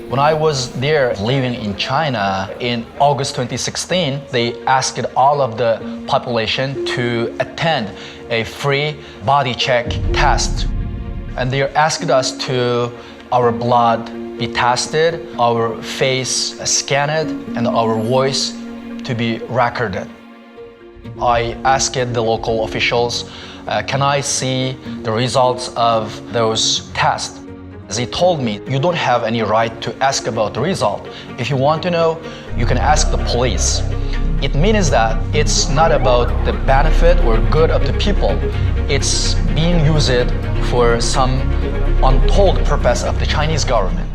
When I was there living in China in August 2016, they asked all of the population to attend a free body check test. And they asked us to our blood be tested, our face scanned, and our voice to be recorded. I asked the local officials, can I see the results of those tests? They told me, you don't have any right to ask about the result. If you want to know, you can ask the police. It means that it's not about the benefit or good of the people. It's being used for some untold purpose of the Chinese government.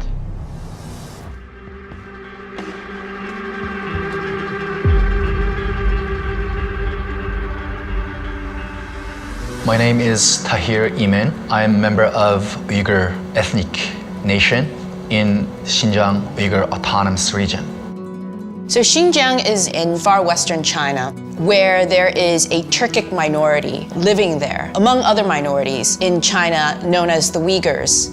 My name is Tahir Imin. I am a member of Uyghur ethnic nation in Xinjiang Uyghur Autonomous Region. So Xinjiang is in far western China, where there is a Turkic minority living there, among other minorities in China known as the Uighurs.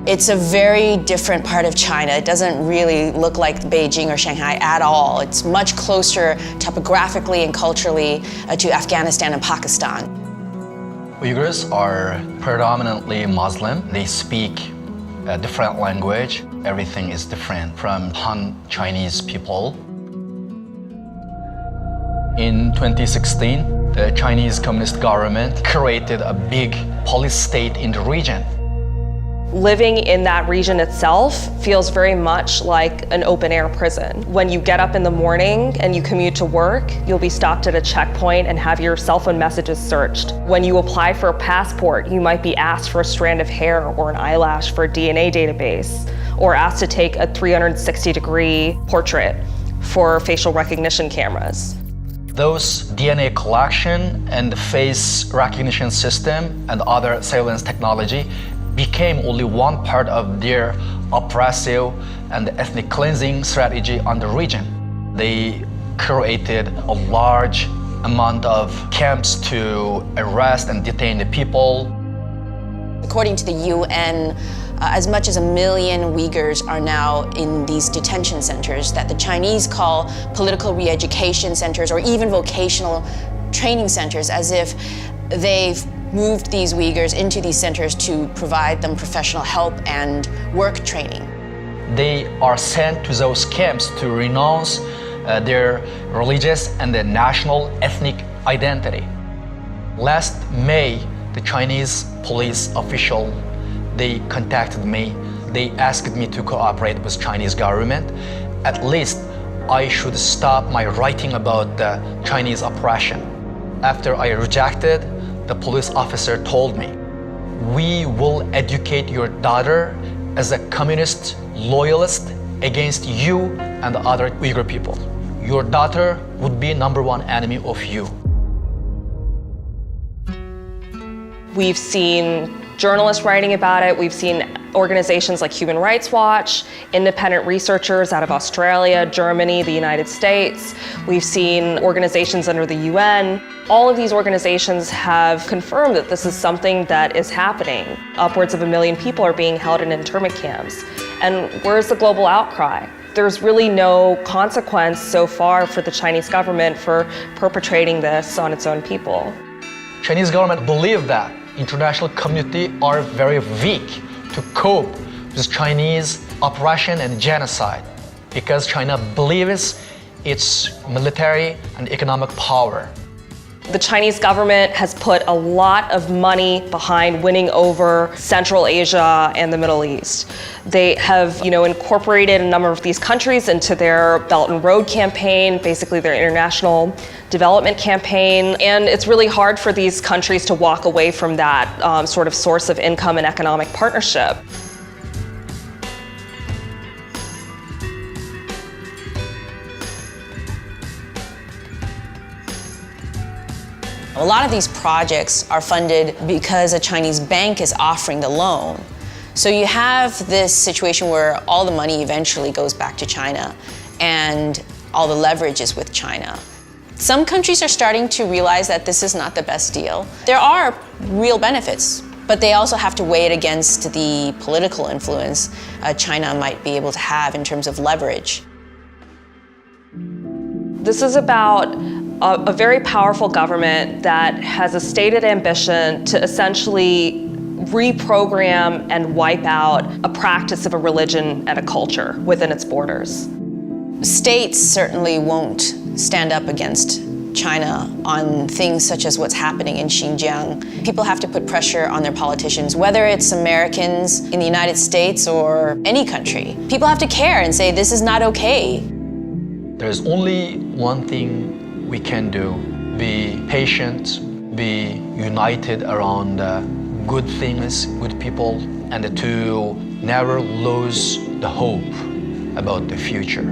It's a very different part of China. It doesn't really look like Beijing or Shanghai at all. It's much closer topographically and culturally to Afghanistan and Pakistan. Uyghurs are predominantly Muslim. They speak a different language. Everything is different from Han Chinese people. In 2016, the Chinese Communist government created a big police state in the region. Living in that region itself feels very much like an open-air prison. When you get up in the morning and you commute to work, you'll be stopped at a checkpoint and have your cell phone messages searched. When you apply for a passport, you might be asked for a strand of hair or an eyelash for a DNA database, or asked to take a 360-degree portrait for facial recognition cameras. Those DNA collection and the face recognition system and other surveillance technology became only one part of their oppressive and ethnic cleansing strategy on the region. They created a large amount of camps to arrest and detain the people. According to the UN, as much as 1 million Uyghurs are now in these detention centers that the Chinese call political re-education centers or even vocational training centers, as if they've moved these Uyghurs into these centers to provide them professional help and work training. They are sent to those camps to renounce their religious and their national ethnic identity. Last May, the Chinese police official, they contacted me. They asked me to cooperate with Chinese government. At least I should stop my writing about the Chinese oppression. After I rejected, the police officer told me, we will educate your daughter as a communist loyalist against you and the other Uyghur people. Your daughter would be #1 enemy of you. We've seen journalists writing about it. We've seen organizations like Human Rights Watch, independent researchers out of Australia, Germany, the United States. We've seen organizations under the UN. All of these organizations have confirmed that this is something that is happening. Upwards of 1 million people are being held in internment camps. And where's the global outcry? There's really no consequence so far for the Chinese government for perpetrating this on its own people. Chinese government believe that international community are very weak to cope with Chinese oppression and genocide because China believes its military and economic power. The Chinese government has put a lot of money behind winning over Central Asia and the Middle East. They have, incorporated a number of these countries into their Belt and Road campaign, basically their international development campaign. And it's really hard for these countries to walk away from that sort of source of income and economic partnership. A lot of these projects are funded because a Chinese bank is offering the loan. So you have this situation where all the money eventually goes back to China and all the leverage is with China. Some countries are starting to realize that this is not the best deal. There are real benefits But they also have to weigh it against the political influence China might be able to have in terms of leverage. This is about a very powerful government that has a stated ambition to essentially reprogram and wipe out a practice of a religion and a culture within its borders. States certainly won't stand up against China on things such as what's happening in Xinjiang. People have to put pressure on their politicians, whether it's Americans in the United States or any country. People have to care and say, this is not okay. There's only one thing we can do: be patient, be united around good things, good people, and to never lose the hope about the future.